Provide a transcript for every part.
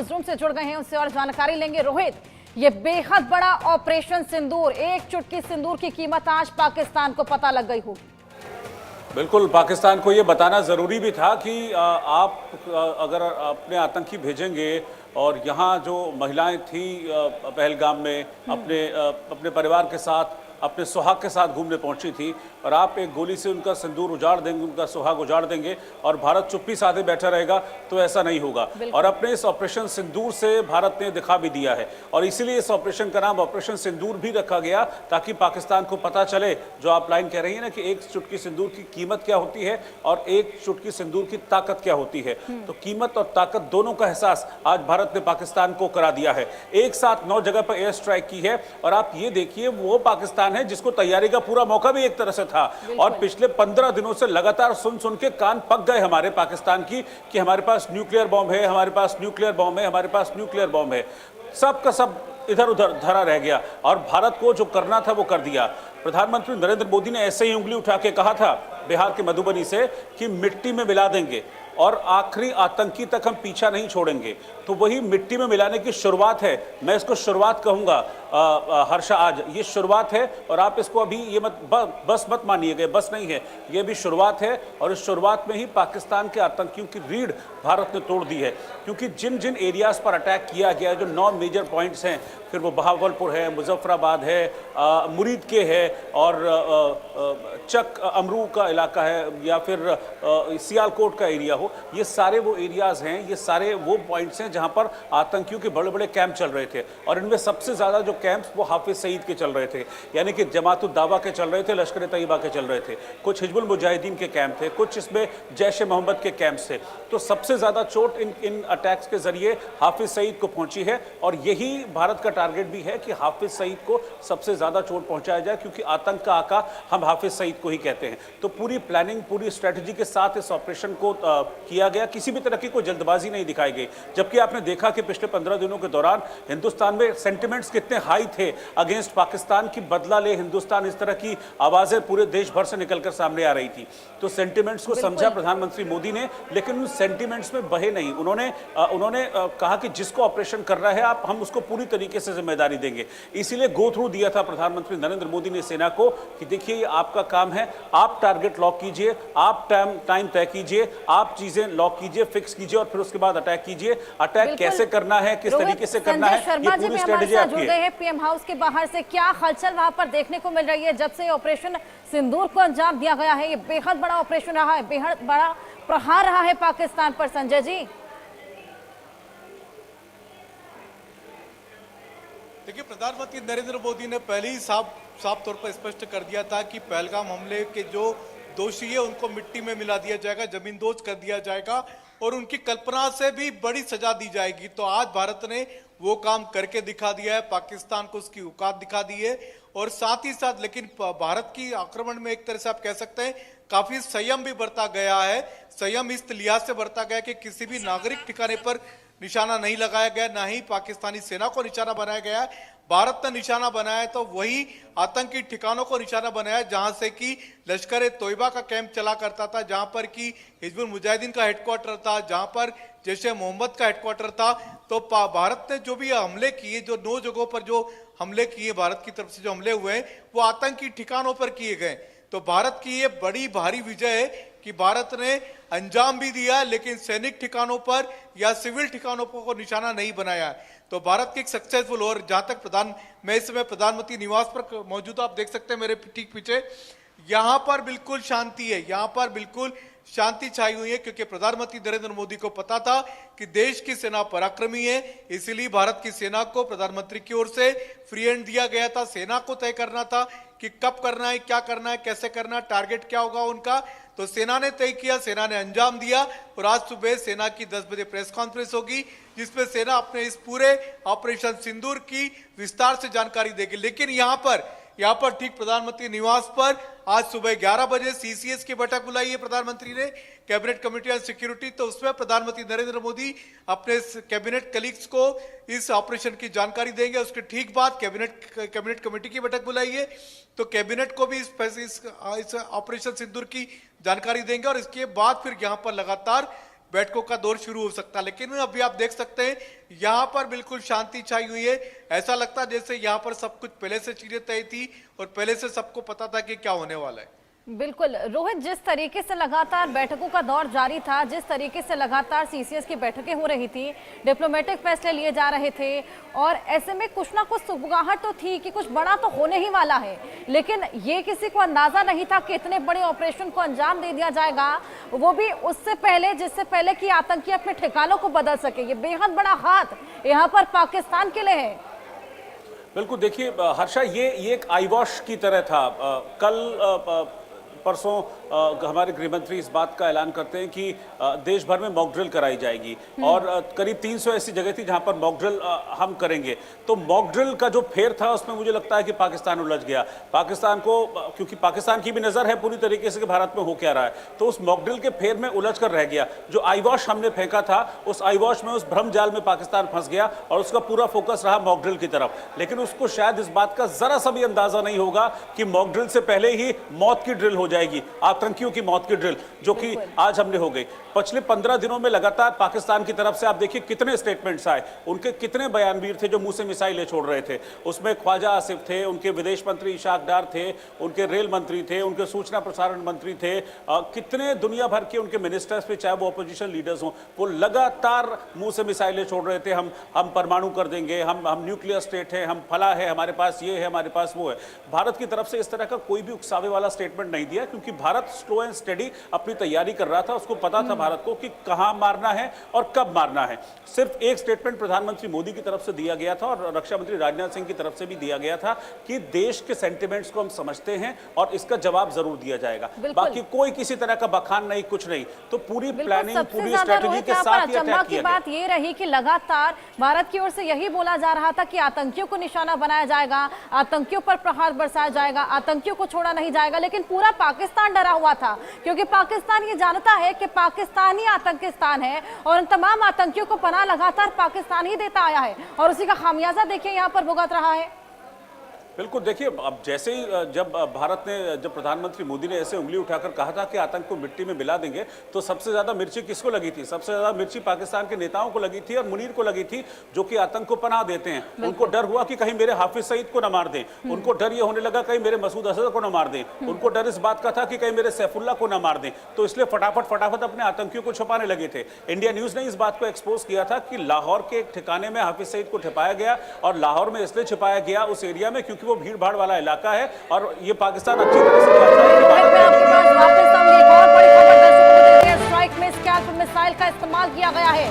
Room से जुड़ गए हैं, उससे और जानकारी लेंगे। रोहित, ये बेहद बड़ा ऑपरेशन सिंदूर, एक चुटकी सिंदूर की कीमत आज पाकिस्तान को पता लग गई होगी। बिल्कुल, पाकिस्तान को ये बताना ज़रूरी भी था कि आप अगर अपने आतंकी भेजेंगे और यहाँ जो महिलाएं थी पहलगाम में अपने परिवार के साथ, अपने सुहाग के साथ घूमने पहुंची थी, और आप एक गोली से उनका सिंदूर उजाड़ देंगे, उनका सुहाग उजाड़ देंगे और भारत चुप्पी साधे बैठा रहेगा, तो ऐसा नहीं होगा। और अपने इस ऑपरेशन सिंदूर से भारत ने दिखा भी दिया है, और इसीलिए इस ऑपरेशन का नाम ऑपरेशन सिंदूर भी रखा गया, ताकि पाकिस्तान को पता चले, जो आप लाइन कह रही है ना कि एक चुटकी सिंदूर की कीमत क्या होती है और एक चुटकी सिंदूर की ताकत क्या होती है। तो कीमत और ताकत दोनों का एहसास आज भारत ने पाकिस्तान को करा दिया है। एक साथ 9 जगह पर एयर स्ट्राइक की है, और आप ये देखिए, वो पाकिस्तान है जिसको तैयारी का पूरा मौका भी एक तरह से था, और पिछले 15 दिनों से लगातार सुन के कान पक गए हमारे पाकिस्तान की कि हमारे पास न्यूक्लियर बॉम्ब है, हमारे पास न्यूक्लियर बॉम्ब है, हमारे पास न्यूक्लियर बॉम्ब है। सब का सब इधर उधर धरा रह गया, और भारत को जो करना था वो कर दिया। प्रधानमंत्री नरेंद्र मोदी ने ऐसे ही उंगली उठा के कहा था बिहार के मधुबनी से कि मिट्टी में मिला देंगे और आखिरी आतंकी तक हम पीछा नहीं छोड़ेंगे। तो वही मिट्टी में मिलाने की शुरुआत है, मैं इसको शुरुआत कहूँगा हर्षा, आज ये शुरुआत है, और आप इसको अभी ये बस मत मानिएगा, बस नहीं है, ये भी शुरुआत है। और इस शुरुआत में ही पाकिस्तान के आतंकियों की रीढ़ भारत ने तोड़ दी है, क्योंकि जिन जिन एरियाज़ पर अटैक किया गया है, जो 9 मेजर पॉइंट्स हैं, फिर वो बहावलपुर है, मुजफ्फराबाद है, मुरीद के है, और चक अमरू का इलाका है, या फिर सियालकोट का एरिया हो, ये सारे वो एरियाज़ हैं, ये सारे वो पॉइंट्स हैं जहाँ पर आतंकियों के बड़े बड़े कैंप चल रहे थे। और इनमें सबसे ज़्यादा जो कैंप्स वो हाफिज सईद के चल रहे थे, यानी कि जमात उद दावा के चल रहे थे, लश्कर तैयबा के चल रहे थे, कुछ हिजबुल मुजाहिदीन के कैंप थे, कुछ इसमें जैश ए मोहम्मद के कैंप्स थे। तो सबसे ज़्यादा चोट इन अटैक्स के जरिए हाफिज सईद को पहुंची है, और यही भारत का टारगेट भी है कि हाफिज सईद को सबसे ज़्यादा चोट पहुंचाया जाए, क्योंकि आतंक का आका हम हाफिज सईद को ही कहते हैं। तो पूरी प्लानिंग, पूरी स्ट्रेटजी के साथ इस ऑपरेशन को किया गया, किसी भी तरह की कोई जल्दबाजी नहीं दिखाई गई। जबकि आपने देखा कि पिछले 15 दिनों के दौरान हिंदुस्तान में सेंटिमेंट्स कितने हाई थे अगेंस्ट पाकिस्तान की बदला ले हिंदुस्तान, इस तरह की आवाज़ें पूरे देश भर से निकलकर सामने आ रही थी। तो सेंटिमेंट्स को समझा प्रधानमंत्री मोदी ने, लेकिन उन सेंटिमेंट्स में बहे नहीं। उन्होंने कहा कि जिसको ऑपरेशन कर रहा है आप, हम उसको पूरी तरीके से जिम्मेदारी देंगे। इसीलिए गो थ्रू दिया था प्रधानमंत्री नरेंद्र मोदी ने सेना को कि देखिए, ये आपका काम है, आप टारगेट लॉक कीजिए, आप टाइम तय कीजिए, आप चीजें लॉक कीजिए, फिक्स कीजिए, और फिर उसके बाद अटैक कीजिए। अटैक कैसे करना है, किस तरीके से करना है, ये पूरी स्ट्रेटजी आपकी है। पीएम हाउस के बाहर से क्या हलचल वहां पर देखने को मिल रही है जब से ऑपरेशन सिंदूर को अंजाम दिया गया है? ये बेहद बड़ा ऑपरेशन रहा है, बेहद बड़ा प्रहार रहा है पाकिस्तान पर, संजय जी। देखिए, प्रधानमंत्री नरेंद्र मोदी ने पहले ही साफ तौर पर स्पष्ट कर दिया था कि पहलगाम हमले के जो दोषी है उनको मिट्टी में मिला दिया जाएगा, जमींदोज कर दिया जाएगा, और उनकी कल्पना से भी बड़ी सजा दी जाएगी। तो आज भारत ने वो काम करके दिखा दिया है, पाकिस्तान को उसकी औकात दिखा दी है। और साथ ही साथ, लेकिन भारत की आक्रमण में एक तरह से आप कह सकते हैं काफी संयम भी बरता गया है। संयम इस लिहाज से बरता गया कि किसी भी नागरिक ठिकाने पर निशाना नहीं लगाया गया, ना ही पाकिस्तानी सेना को निशाना बनाया गया है। भारत ने निशाना बनाया तो वही आतंकी ठिकानों को निशाना बनाया जहां से कि लश्कर तोयबा का कैंप चला करता था, जहां पर कि हिजबुल मुजाहिदीन का हेडक्वार्टर था, जहां पर जैश ए मोहम्मद का हेडक्वार्टर था। तो भारत ने जो भी हमले किए, जो 9 जगहों पर जो हमले किए, भारत की तरफ से जो हमले हुए हैं, वो आतंकी ठिकानों पर किए गए। तो भारत की ये बड़ी भारी विजय है कि भारत ने अंजाम भी दिया, लेकिन सैनिक ठिकानों पर या सिविल ठिकानों पर को निशाना नहीं बनाया। तो भारत की एक सक्सेसफुल, और जहां तक मैं इस समय प्रधानमंत्री निवास पर मौजूद, आप देख सकते हैं मेरे ठीक पीछे, यहां पर बिल्कुल शांति है, यहां पर बिल्कुल शांति छाई हुई है, क्योंकि प्रधानमंत्री नरेंद्र मोदी को पता था कि देश की सेना पराक्रमी है। इसीलिए भारत की सेना को प्रधानमंत्री की ओर से फ्री हैंड दिया गया था। सेना को तय करना था कि कब करना है, क्या करना है, कैसे करना है, टारगेट क्या होगा उनका। तो सेना ने तय किया, सेना ने अंजाम दिया, और आज सुबह सेना की 10 बजे प्रेस कॉन्फ्रेंस होगी, जिसमें सेना अपने इस पूरे ऑपरेशन सिंदूर की विस्तार से जानकारी देगी। लेकिन यहाँ पर ठीक प्रधानमंत्री निवास पर आज सुबह 11 बजे सीसीएस की बैठक बुलाई है प्रधानमंत्री ने, कैबिनेट कमेटी ऑन सिक्योरिटी। तो उसमें प्रधानमंत्री नरेंद्र मोदी अपने कैबिनेट कलीग्स को इस ऑपरेशन की जानकारी देंगे। उसके ठीक बाद कैबिनेट कमेटी की बैठक बुलाई है, तो कैबिनेट को भी इस ऑपरेशन सिंदूर की जानकारी देंगे, और इसके बाद फिर यहाँ पर लगातार बैठकों का दौर शुरू हो सकता है। लेकिन अभी आप देख सकते हैं यहाँ पर बिल्कुल शांति छाई हुई है। ऐसा लगता है जैसे यहाँ पर सब कुछ पहले से चीजें तय थी और पहले से सबको पता था कि क्या होने वाला है। बिल्कुल रोहित, जिस तरीके से लगातार बैठकों का दौर जारी था, जिस तरीके से लगातार सीसीएस की बैठकें हो रही थी, डिप्लोमेटिक फैसले लिए जा रहे थे और ऐसे में कुछ ना कुछ सुगबुगाहट तो थी कि कुछ बड़ा तो होने ही वाला है, लेकिन ये किसी को अंदाजा नहीं था कि इतने बड़े ऑपरेशन को अंजाम दे दिया जाएगा, वो भी उससे पहले, जिससे पहले कि आतंकी अपने ठिकानों को बदल सके। ये बेहद बड़ा हाथ यहाँ पर पाकिस्तान के लिए है। बिल्कुल, देखिए हर्षा, ये एक आई वॉश की तरह था। कल परसों हमारे गृहमंत्री इस बात का ऐलान करते हैं कि देश भर में मॉक ड्रिल कराई जाएगी और करीब 300 ऐसी जगह थी जहां पर मॉक ड्रिल हम करेंगे। तो मॉक ड्रिल का जो फेर था उसमें मुझे लगता है कि पाकिस्तान उलझ गया। पाकिस्तान को, क्योंकि पाकिस्तान की भी नजर है पूरी तरीके से कि भारत में हो क्या रहा है, तो उस मॉक ड्रिल के फेर में उलझ कर रह गया। जो आई वॉश हमने फेंका था, उस आई वॉश में, उस भ्रम जाल में पाकिस्तान फंस गया और उसका पूरा फोकस रहा मॉक ड्रिल की तरफ। लेकिन उसको शायद इस बात का जरा सा भी अंदाजा नहीं होगा कि मॉक ड्रिल से पहले ही मौत की ड्रिल हो जाएगी, आतंकियों की मौत की ड्रिल, जो कि आज हमने हो गई। पिछले 15 दिनों में लगातार पाकिस्तान की तरफ से आप देखिए कितने स्टेटमेंट्स आए, उनके कितने बयानवीर थे जो मुंह से मिसाइलें छोड़ रहे थे। उसमें ख्वाजा आसिफ थे, उनके विदेश मंत्री इशाक डार थे, उनके रेल मंत्री थे, उनके सूचना प्रसारण मंत्री थे, कितने दुनिया भर के उनके मिनिस्टर्स पे, चाहे वो अपोजिशन लीडर्स हों, वो लगातार मुंह से मिसाइलें छोड़ रहे थे। हम परमाणु कर देंगे, हम न्यूक्लियर स्टेट है, हम फला है, हमारे पास ये है, हमारे पास वो है। भारत की तरफ से इस तरह का कोई भी उकसावे वाला स्टेटमेंट नहीं दिया, क्योंकि भारत स्लो एंड स्टेडी अपनी तैयारी कर रहा था। उसको पता था भारत को कि कहां मारना है और कब मारना है। सिर्फ एक स्टेटमेंट प्रधानमंत्री मोदी की तरफ से दिया गया था और रक्षा मंत्री राजनाथ सिंह की तरफ से भी दिया गया था कि देश के सेंटिमेंट्स को हम समझते हैं और इसका जवाब जरूर दिया जाएगा। बाकी कोई किसी तरह का बखान नहीं, कुछ नहीं। तो पूरी प्लानिंग, पूरी स्ट्रेटजी के साथ ही अटैक किया। बात ये रही कि लगातार भारत की ओर से यही बोला जा रहा था कि आतंकियों को निशाना बनाया जाएगा, आतंकियों पर प्रहार बरसाया जाएगा, आतंकियों को छोड़ा नहीं जाएगा। लेकिन पूरा पाकिस्तान डरा हुआ था, क्योंकि पाकिस्तान ये जानता है कि पाकिस्तान ही आतंकिस्तान है और उन तमाम आतंकियों को पनाह लगातार पाकिस्तान ही देता आया है और उसी का खामियाजा देखिए यहाँ पर भुगत रहा है। बिल्कुल, देखिए अब जैसे ही जब प्रधानमंत्री मोदी ने ऐसे उंगली उठाकर कहा था कि आतंक को मिट्टी में मिला देंगे, तो सबसे ज्यादा मिर्ची किसको लगी थी? सबसे ज्यादा मिर्ची पाकिस्तान के नेताओं को लगी थी और मुनीर को लगी थी, जो कि आतंक को पनाह देते हैं। उनको डर हुआ कि कहीं मेरे हाफिज सईद को न मार दें, उनको डर ये होने लगा कहीं मेरे मसूद अजहर को न मार दें, उनको डर इस बात का था कि कहीं मेरे सैफुल्लाह को न मार दें। तो इसलिए फटाफट अपने आतंकियों को छुपाने लगे थे। इंडिया न्यूज ने इस बात को एक्सपोज किया था कि लाहौर के एक ठिकाने में हाफिज सईद को छिपाया गया और लाहौर में इसलिए छिपाया गया उस एरिया में क्योंकि वो भीड़ भाड़ वाला इलाका है और ये पाकिस्तान अच्छी तरह से जानता है कि स्ट्राइक में स्कैल्प मिसाइल का इस्तेमाल किया गया है।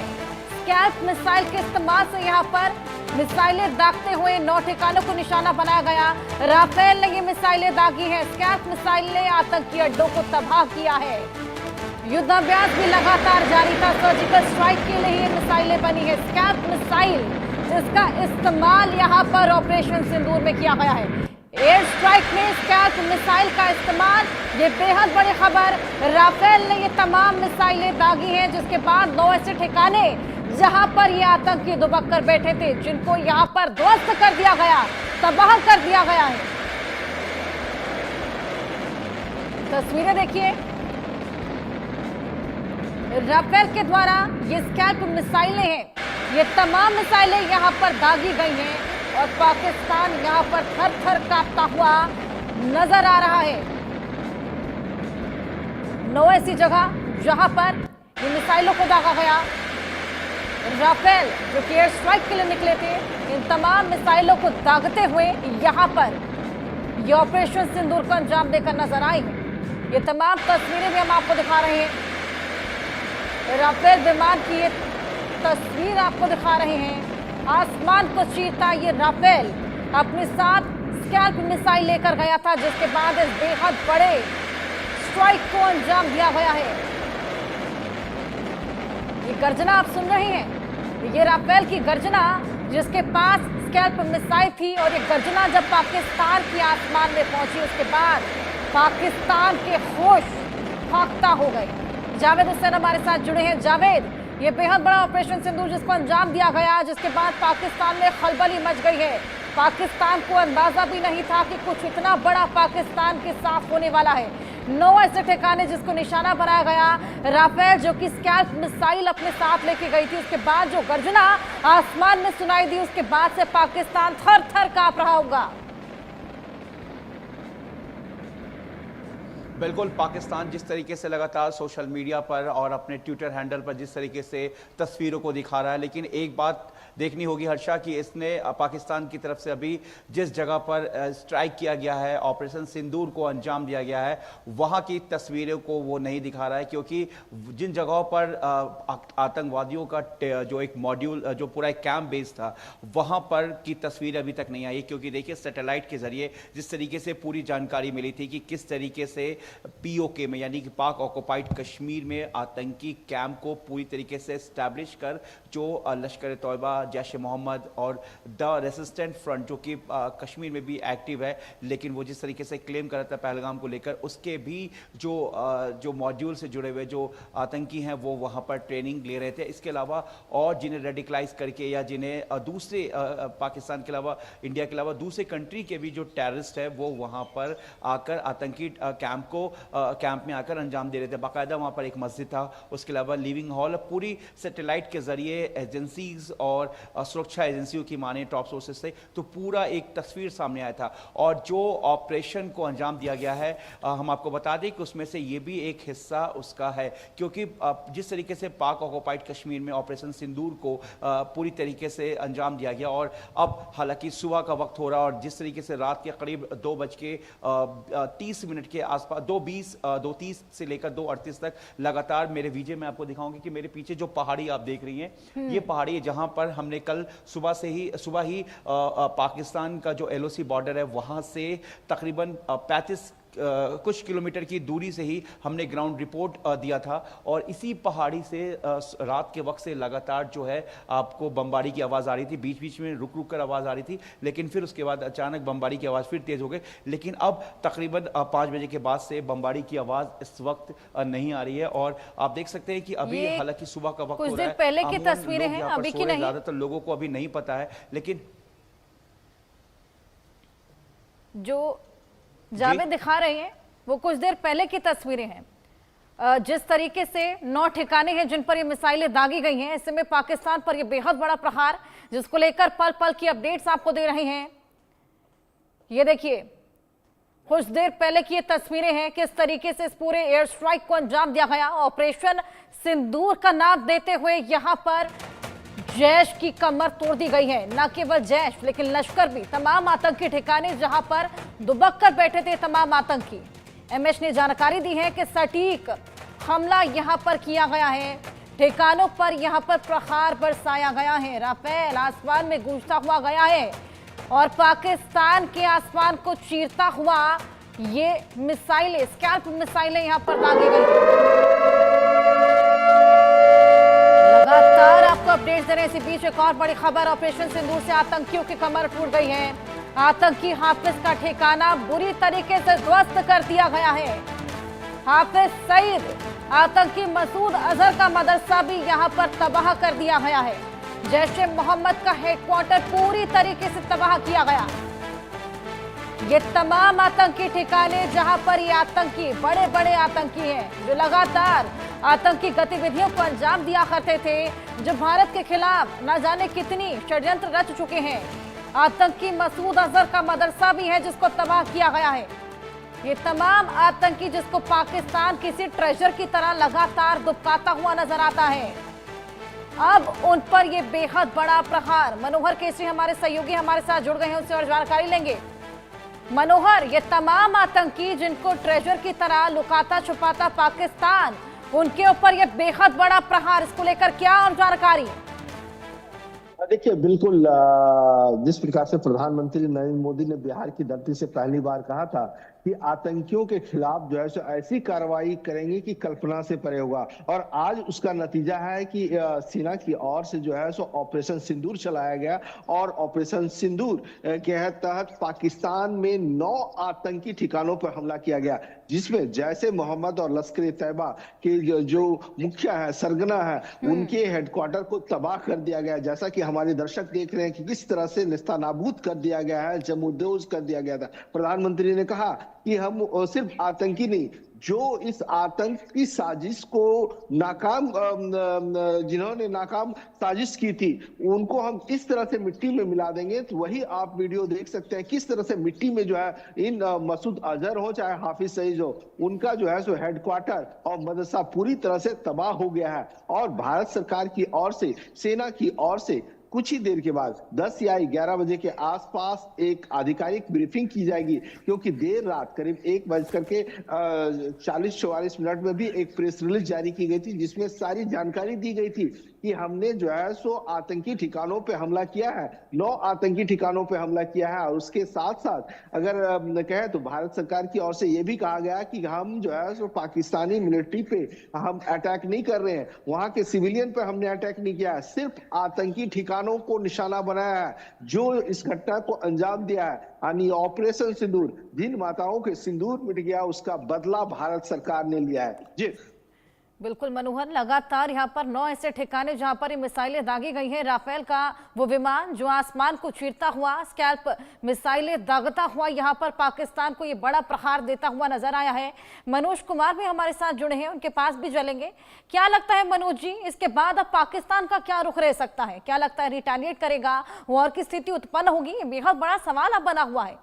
स्कैल्प मिसाइल के इस्तेमाल से यहाँ पर मिसाइलें दागते हुए 9 ठिकानों को निशाना बनाया गया। राफेल ने ये मिसाइलें दागी हैं। स्कैल्प मिसाइल ने आतंकी अड्डों को तबाह किया है। युद्धाभ्यास भी लगातार जारी था। सर्जिकल स्ट्राइक के लिए ये मिसाइलें बनी है। स्कैल्प मिसाइल जिसका इस्तेमाल यहाँ पर ऑपरेशन सिंदूर में किया गया है। एयर स्ट्राइक में स्कैल्प मिसाइल का इस्तेमाल, ये बेहद बड़ी खबर। राफेल ने ये तमाम मिसाइलें दागी हैं, जिसके बाद 9 ऐसे ठिकाने जहां पर ये आतंकी दुबक कर बैठे थे, जिनको यहां पर ध्वस्त कर दिया गया, तबाह कर दिया गया है। तस्वीरें देखिए, राफेल के द्वारा ये स्कैल्प मिसाइलें हैं, ये तमाम मिसाइलें यहां पर दागी गई हैं और पाकिस्तान यहां पर थर-थर कांपता हुआ नजर आ रहा है। 9 ऐसी जगह जहां पर ये मिसाइलों को दागा गया। राफेल जो कि एयर स्ट्राइक के लिए निकले थे, इन तमाम मिसाइलों को दागते हुए यहां पर ये ऑपरेशन सिंदूर को अंजाम देकर नजर आई है। ये तमाम तस्वीरें भी हम आपको दिखा रहे हैं। राफेल विमान की ये तस्वीर आपको दिखा रहे हैं। आसमान को चीरता ये राफेल अपने साथ स्कैल्प मिसाइल लेकर गया था, जिसके बाद इस बेहद बड़े स्ट्राइक को अंजाम दिया गया है। ये गर्जना आप सुन रहे हैं, ये राफेल की गर्जना, जिसके पास स्कैल्प मिसाइल थी, और ये गर्जना जब पाकिस्तान के आसमान में पहुंची, उसके बाद पाकिस्तान के होश फाख्ता हो गए। जावेद हुसैन हमारे साथ जुड़े हैं। जावेद, ये बेहद बड़ा ऑपरेशन सिंदूर जिसको अंजाम दिया गया, जिसके बाद पाकिस्तान में खलबली मच गई है। पाकिस्तान को अंदाजा भी नहीं था कि कुछ इतना बड़ा पाकिस्तान के साथ होने वाला है। 9 ऐसे ठिकाने जिसको निशाना बनाया गया। राफेल जो कि स्कैल्प मिसाइल अपने साथ लेके गई थी, उसके बाद जो गर्जना आसमान में सुनाई दी, उसके बाद से पाकिस्तान थर थर कांप रहा होगा। बिल्कुल, पाकिस्तान जिस तरीके से लगातार सोशल मीडिया पर और अपने ट्विटर हैंडल पर जिस तरीके से तस्वीरों को दिखा रहा है, लेकिन एक बात देखनी होगी हर्षा कि इसने पाकिस्तान की तरफ से अभी जिस जगह पर स्ट्राइक किया गया है, ऑपरेशन सिंदूर को अंजाम दिया गया है, वहां की तस्वीरों को वो नहीं दिखा रहा है, क्योंकि जिन जगहों पर आतंकवादियों का जो एक मॉड्यूल, जो पूरा एक कैंप बेस था, वहां पर की तस्वीर अभी तक नहीं आई। क्योंकि देखिए, सैटेलाइट के जरिए जिस तरीके से पूरी जानकारी मिली थी कि किस तरीके से पीओके में, यानी कि पाक ऑक्युपाइड कश्मीर में आतंकी कैंप को पूरी तरीके से एस्टैब्लिश कर जो लश्कर तौयबा, जैश ए मोहम्मद और द रेसिस्टेंट फ्रंट जो कि कश्मीर में भी एक्टिव है, लेकिन वो जिस तरीके से क्लेम कर रहा था पहलगाम को लेकर, उसके भी जो मॉड्यूल से जुड़े हुए जो आतंकी हैं वो वहाँ पर ट्रेनिंग ले रहे थे। इसके अलावा और जिन्हें रेडिकलाइज करके या जिन्हें दूसरे पाकिस्तान के अलावा, इंडिया के अलावा दूसरे कंट्री के भी जो टेररिस्ट है वो वहाँ पर आकर आतंकी कैंप में आकर अंजाम दे रहे थे। बाकायदा वहाँ पर एक मस्जिद था, उसके अलावा लिविंग हॉल, पूरी सैटेलाइट के जरिए एजेंसीज और सुरक्षा एजेंसियों की माने टॉप सोर्सेज से तो पूरा एक तस्वीर सामने आया था। और जो ऑपरेशन को अंजाम दिया गया है, हम आपको बता दें कि उसमें से ये भी एक हिस्सा उसका है, क्योंकि जिस तरीके से पाक ऑक्युपाइड कश्मीर में ऑपरेशन सिंदूर को पूरी तरीके से अंजाम दिया गया, और अब हालांकि सुबह का वक्त हो रहा है, और जिस तरीके से रात के करीब 2:30 के आसपास, 2:30 से लेकर 2:38 तक लगातार मेरे वीडियो में आपको दिखाऊंगी कि मेरे पीछे जो पहाड़ी आप देख रही हैं, ये पहाड़ी है जहां पर हमने कल सुबह ही पाकिस्तान का जो एलओसी बॉर्डर है वहां से तकरीबन 35 कुछ किलोमीटर की दूरी से ही हमने ग्राउंड रिपोर्ट दिया था। और इसी पहाड़ी से रात के वक्त से लगातार जो है आपको बमबारी की आवाज़ आ रही थी, बीच बीच में रुक रुक कर आवाज़ आ रही थी, लेकिन फिर उसके बाद अचानक बमबारी की आवाज़ फिर तेज़ हो गई। लेकिन अब तकरीबन 5 बजे के बाद से बमबारी की आवाज़ इस वक्त नहीं आ रही है। और आप देख सकते हैं कि अभी हालांकि सुबह का वक्त हो रहा है, पहले की तस्वीरें हैं, अभी की नहीं, ज़्यादातर लोगों को अभी नहीं पता है। लेकिन जो जावेद दिखा रहे हैं वो कुछ देर पहले की तस्वीरें हैं। जिस तरीके से 9 ठिकाने हैं जिन पर ये मिसाइलें दागी गई हैं, ऐसे में पाकिस्तान पर ये बेहद बड़ा प्रहार, जिसको लेकर पल पल की अपडेट्स आपको दे रहे हैं। ये देखिए, कुछ देर पहले की ये तस्वीरें हैं, किस तरीके से इस पूरे एयर स्ट्राइक को अंजाम दिया गया। ऑपरेशन सिंदूर का नाम देते हुए यहां पर जैश की कमर तोड़ दी गई है। न केवल जैश, लेकिन लश्कर भी, तमाम आतंकी ठिकाने जहां पर दुबक कर बैठे थे तमाम आतंकी। एमएच ने जानकारी दी है कि सटीक हमला यहां पर किया गया है, ठिकानों पर यहां पर प्रहार बरसाया गया है। राफेल आसमान में गूंजता हुआ गया है और पाकिस्तान के आसमान को चीरता हुआ ये मिसाइलें, स्कैल्प मिसाइलें यहां पर दागी गई। लगातार आपको अपडेट्स दे रहे हैं। इसी बीच एक और बड़ी खबर, ऑपरेशन सिंदूर से आतंकियों की कमर टूट गई है। आतंकी हाफिज का ठिकाना बुरी तरीके से ध्वस्त कर दिया गया है। हाफिज सईद, आतंकी मसूद अजहर का मदरसा भी यहां पर तबाह कर दिया गया है। जैश ए मोहम्मद का हेडक्वार्टर पूरी तरीके से तबाह किया गया। ये तमाम आतंकी ठिकाने जहां पर ये आतंकी, बड़े बड़े आतंकी हैं जो लगातार आतंकी गतिविधियों को अंजाम दिया करते थे, जो भारत के खिलाफ न जाने कितनी षड्यंत्र रच चुके हैं। आतंकी मसूद अजहर का मदरसा भी है जिसको तबाह किया गया है। ये तमाम आतंकी जिसको पाकिस्तान किसी ट्रेजर की तरह लगातार दुबकाता हुआ नजर आता है, अब उन पर ये बेहद बड़ा प्रहार। मनोहर केसरी हमारे सहयोगी हमारे साथ जुड़ गए हैं, उससे और जानकारी लेंगे। मनोहर, ये तमाम आतंकी जिनको ट्रेजर की तरह लुकाता छुपाता पाकिस्तान, उनके ऊपर ये बेहद बड़ा प्रहार, इसको लेकर क्या और जानकारी? देखिए, बिल्कुल जिस प्रकार से प्रधानमंत्री नरेंद्र मोदी ने बिहार की धरती से पहली बार कहा था कि आतंकियों के खिलाफ जो है सो ऐसी कार्रवाई करेंगे कि कल्पना से परे होगा, और आज उसका नतीजा है कि सेना की ओर से जो है सो ऑपरेशन सिंदूर चलाया गया। और ऑपरेशन सिंदूर के तहत पाकिस्तान में 9 आतंकी ठिकानों पर हमला किया गया, जिसमें जैश-ए मोहम्मद और लश्कर-ए-तैयबा के जो मुखिया है, सरगना है, उनके हेडक्वार्टर को तबाह कर दिया गया। जैसा कि हमारे दर्शक देख रहे हैं कि किस तरह से नेस्तनाबूद कर दिया गया है, जमूदोज कर दिया गया था। प्रधानमंत्री ने कहा कि हम सिर्फ आतंकी नहीं, जो इस आतंक की साजिश को नाकाम जिन्होंने नाकाम साजिश की थी उनको हम इस तरह से मिट्टी में मिला देंगे। तो वही आप वीडियो देख सकते हैं किस तरह से मिट्टी में जो है इन मसूद अजहर हो चाहे हाफिज सईद हो, उनका जो है सो हेडक्वार्टर और मदरसा पूरी तरह से तबाह हो गया है। और भारत सरकार की ओर से, सेना की ओर से कुछ ही देर के बाद 10 या 11 बजे के आसपास एक आधिकारिक ब्रीफिंग की जाएगी, क्योंकि देर रात करीब 1:40-44 में भी एक प्रेस रिलीज जारी की गई थी जिसमें सारी जानकारी दी गई थी कि हमने जो है सो आतंकी ठिकानों पे हमला किया है, 9 आतंकी ठिकानों पे हमला किया है। और उसके साथ साथ अगर कहें तो भारत सरकार की ओर से यह भी कहा गया कि हम जो है सो पाकिस्तानी मिलिट्री पे हम अटैक नहीं कर रहे हैं, वहां के सिविलियन पे हमने अटैक नहीं किया है, सिर्फ आतंकी ठिकानों को निशाना बनाया है जो इस घटना को अंजाम दिया है। यानी ऑपरेशन सिंदूर, जिन माताओं के सिंदूर मिट गया उसका बदला भारत सरकार ने लिया है। जी बिल्कुल मनोहर, लगातार यहाँ पर 9 ऐसे ठिकाने जहाँ पर ये मिसाइलें दागी गई हैं। राफेल का वो विमान जो आसमान को चीरता हुआ, स्कैल्प मिसाइलें दागता हुआ यहाँ पर पाकिस्तान को ये बड़ा प्रहार देता हुआ नजर आया है। मनोज कुमार भी हमारे साथ जुड़े हैं, उनके पास भी चलेंगे। क्या लगता है मनोज जी, इसके बाद अब पाकिस्तान का क्या रुख रह सकता है? क्या लगता है रिटेलिएट करेगा, वॉर की स्थिति उत्पन्न होगी? ये बेहद बड़ा सवाल अब बना हुआ है।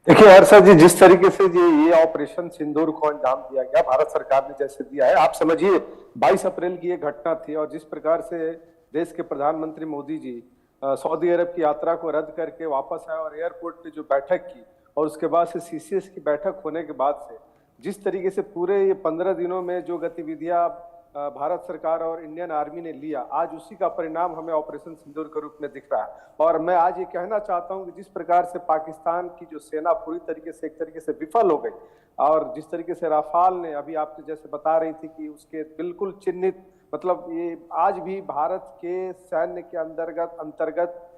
देखिए हर्षा जी, जिस तरीके से ये ऑपरेशन सिंदूर को अंजाम दिया गया भारत सरकार ने जैसे दिया है, आप समझिए 22 अप्रैल की ये घटना थी और जिस प्रकार से देश के प्रधानमंत्री मोदी जी सऊदी अरब की यात्रा को रद्द करके वापस आए और एयरपोर्ट पे जो बैठक की और उसके बाद से सीसीएस की बैठक होने के बाद से जिस तरीके से पूरे ये 15 दिनों में जो गतिविधियां भारत सरकार और इंडियन आर्मी ने लिया, आज उसी का परिणाम हमें ऑपरेशन सिंदूर के रूप में दिख रहा है। और मैं आज ये कहना चाहता हूं कि जिस प्रकार से पाकिस्तान की जो सेना पूरी तरीके से एक तरीके से विफल हो गई और जिस तरीके से राफाल ने, अभी आप जैसे बता रही थी कि उसके बिल्कुल चिन्हित, मतलब ये आज भी भारत के सैन्य के अंतर्गत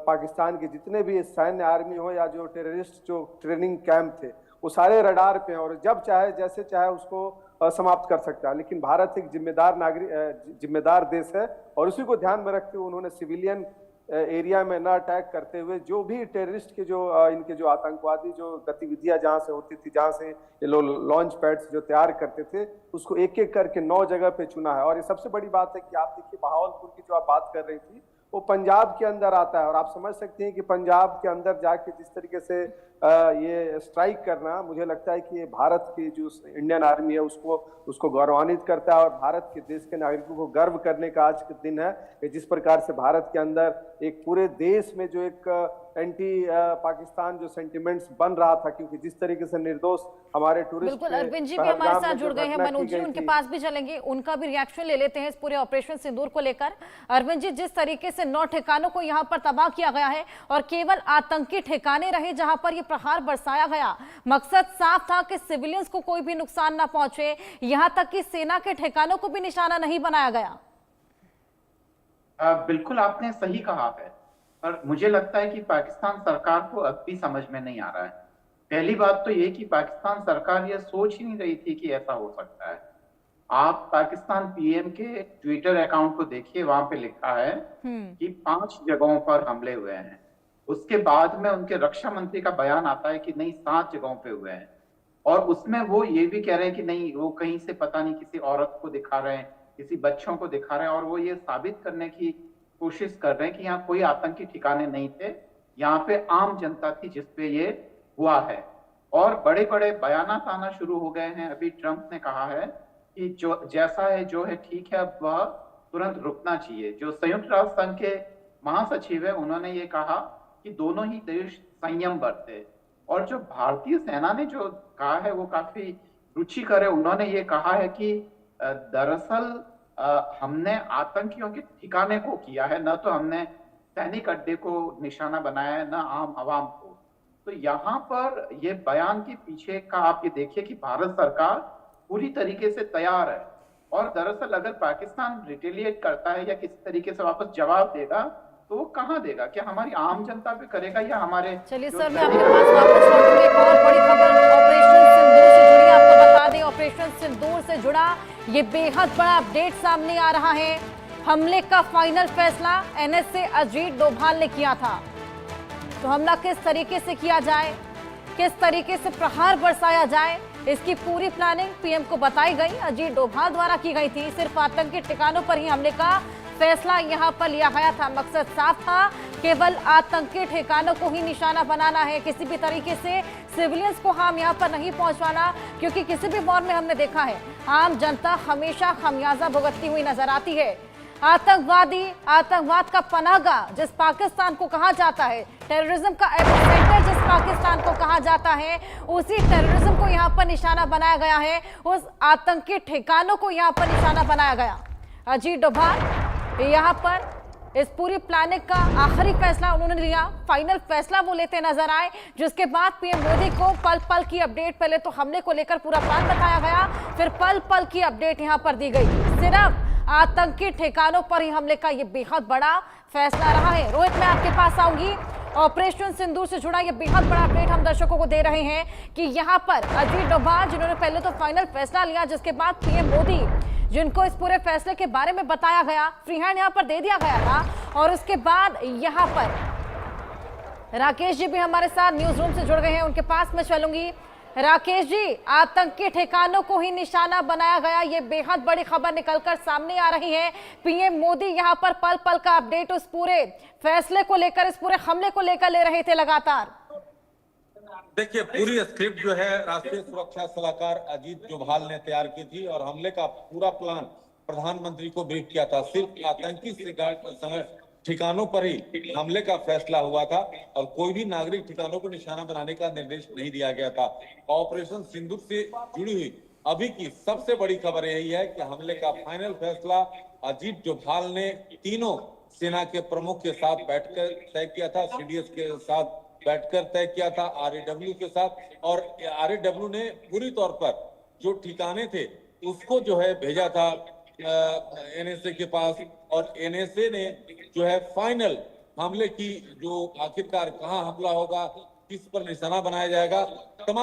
पाकिस्तान के जितने भी सैन्य आर्मी हो या जो टेररिस्ट जो ट्रेनिंग कैंप थे वो सारे रडार पे हैं और जब चाहे जैसे चाहे उसको समाप्त कर सकता है। लेकिन भारत एक जिम्मेदार देश है और उसी को ध्यान में रखते हुए उन्होंने सिविलियन एरिया में न अटैक करते हुए जो भी टेररिस्ट के जो इनके जो आतंकवादी जो गतिविधियां जहां से होती थी, जहां से ये लोग लॉन्च पैड्स जो तैयार करते थे, उसको एक एक करके 9 जगह पे चुना है। और ये सबसे बड़ी बात है कि आप देखिए बहावलपुर की जो आप बात कर रही थी वो पंजाब के अंदर आता है और आप समझ सकते हैं कि पंजाब के अंदर जाके जिस तरीके से ये स्ट्राइक करना, मुझे लगता है कि ये भारत की जो इंडियन आर्मी है उसको गौरवान्वित करता है और भारत के देश के नागरिकों को गर्व करने का आज के दिन है कि जिस प्रकार से भारत के अंदर एक पूरे देश में जो एक एंटी पाकिस्तान जो सेंटिमेंट्स बन रहा था, क्योंकि जिस तरीके से निर्दोष हमारे टूरिस्ट, बिल्कुल अरविंद जी भी हमारे साथ जुड़ गए हैं, मनोज जी उनके पास भी चलेंगे, उनका भी रिएक्शन ले लेते हैं इस पूरे ऑपरेशन सिंदूर को लेकर। अरविंद जी, जिस तरीके से 9 ठिकानों को यहाँ पर तबाह किया गया है और केवल आतंकी ठिकाने रहे जहां पर ये प्रहार बरसाया गया, मकसद साफ था कि सिविलियंस को कोई भी नुकसान ना पहुंचे, यहां तक कि सेना के ठिकानों को भी निशाना नहीं बनाया गया। बिल्कुल आपने सही कहा है, पर मुझे लगता है कि पाकिस्तान सरकार को अब भी समझ में नहीं आ रहा है। पहली बात तो ये कि पाकिस्तान सरकार ये सोच ही नहीं रही थी कि ऐसा हो सकता है। आप पाकिस्तान पीएम के ट्विटर अकाउंट को देखिए, वहां पे लिखा है कि 5 जगहों पर हमले हुए हैं। उसके बाद में उनके रक्षा मंत्री का बयान आता है कि नहीं 7 जगहों पे हुए हैं और उसमें वो ये भी कह रहे हैं कि नहीं वो कहीं से पता नहीं किसी औरत को दिखा रहे हैं, किसी बच्चों को दिखा रहे हैं और वो ये साबित करने की कोशिश कर रहे हैं कि यहाँ कोई आतंकी ठिकाने नहीं थे, यहाँ पे आम जनता थी जिसपे ये हुआ है। और बड़े बड़े बयानात आना शुरू हो गए हैं। अभी ट्रंप ने कहा है कि जो जैसा है जो है ठीक है, वह तुरंत रुकना चाहिए। जो संयुक्त राष्ट्र संघ के महासचिव है उन्होंने ये कहा कि दोनों ही देश संयम बरते। और जो भारतीय सेना ने जो कहा है वो काफी रुचिकर है। उन्होंने ये कहा है कि दरअसल हमने आतंकियों के ठिकाने को किया है, न तो हमने सैनिक अड्डे को निशाना बनाया है, न आम आवाम को। तो यहाँ पर ये बयान के पीछे का आप ये देखिए कि भारत सरकार पूरी तरीके से तैयार है और दरअसल अगर पाकिस्तान रिटेलिएट करता है या किसी तरीके से वापस जवाब देगा तो वो कहाँ देगा? क्या हमारी आम जनता पे करेगा या हमारे? चलिए सर, मैं आपके पास वापस लौटूंगी। एक और बड़ी खबर ऑपरेशन सिंदूर से जुड़ी, आपको बता दें ऑपरेशन सिंदूर से जुड़ा ये बेहद बड़ा अपडेट सामने आ रहा है। हमले का फाइनल फैसला एनएसए अजीत डोभाल ने किया था। तो हमला किस तरीके से किया जाए, किस तरीके से प्रहार बरसाया जाए, इसकी पूरी प्लानिंग पीएम को बताई गई, अजीत डोभाल द्वारा की गई थी। सिर्फ आतंकी ठिकानों पर ही हमले का फैसला यहां पर लिया गया था। मकसद साफ था, केवल आतंकी ठिकानों को ही निशाना बनाना है, किसी भी तरीके से सिविलियंस को हम यहां पर नहीं पहुंचवाना, क्योंकि किसी भी वॉर में हमने देखा है आम जनता हमेशा खमियाजा भुगतती हुई नजर आती है। आतंकवादी, आतंकवाद का पनाहगाह जिस पाकिस्तान को कहा जाता है, टेररिज्म का एपिसेंटर जिस पाकिस्तान को कहा जाता है, उसी टेररिज्म को यहां पर निशाना बनाया गया है, उस आतंकी ठिकानों को यहां पर निशाना बनाया गया। अजीत डोभाल यहां पर इस पूरी प्लानिंग का आखिरी फैसला उन्होंने लिया, फाइनल फैसला वो लेते नजर आए, जिसके बाद पीएम मोदी को पल पल की अपडेट, पहले तो हमले को लेकर पूरा प्लान बताया गया, फिर पल पल की अपडेट यहां पर दी गई। सिर्फ आतंकी ठिकानों पर ही हमले का यह बेहद बड़ा फैसला रहा है। रोहित, मैं आपके पास आऊंगी। ऑपरेशन सिंदूर से जुड़ा यह बेहद बड़ा अपडेट हम दर्शकों को दे रहे हैं कि यहां पर अजीत डोभाल जिन्होंने पहले तो फाइनल फैसला लिया, जिसके बाद पीएम मोदी जिनको इस पूरे फैसले के बारे में बताया गया, फ्री हैंड यहां पर दे दिया गया था, और उसके बाद यहां पर राकेश जी भी हमारे साथ न्यूज रूम से जुड़ गए हैं, उनके पास मैं चलूंगी। राकेश जी, आतंकी ठिकानों को ही निशाना बनाया गया, ये बेहद बड़ी खबर निकलकर सामने आ रही है। पीएम मोदी यहां पर पल पल का अपडेट उस पूरे फैसले को लेकर, इस पूरे हमले को लेकर ले रहे थे लगातार। देखिए, पूरी स्क्रिप्ट जो है राष्ट्रीय सुरक्षा सलाहकार अजीत डोभाल ने तैयार की थी और हमले का पूरा प्लान प्रधानमंत्री को ब्रीफ किया था। सिर्फ आतंकी ठिकानों पर ही हमले का फैसला हुआ था और कोई भी नागरिक ठिकानों को निशाना बनाने का निर्देश नहीं दिया गया था। ऑपरेशन सिंदूर से जुड़ी हुई अभी की सबसे बड़ी खबर यही है कि हमले का फाइनल फैसला अजीत डोभाल ने तीनों सेना के प्रमुख के साथ बैठकर तय किया था, सीडीएस के साथ बैठकर तय किया था, आरएडब्ल्यू के साथ, और आरएडब्ल्यू ने पूरी तौर पर जो ठिकाने थे उसको जो है भेजा था एनएसए के पास, और एनएसए ने जो है फाइनल हमले की जो आखिरकार कहां हमला होगा, किस पर निशाना बनाया जाएगा, तमाम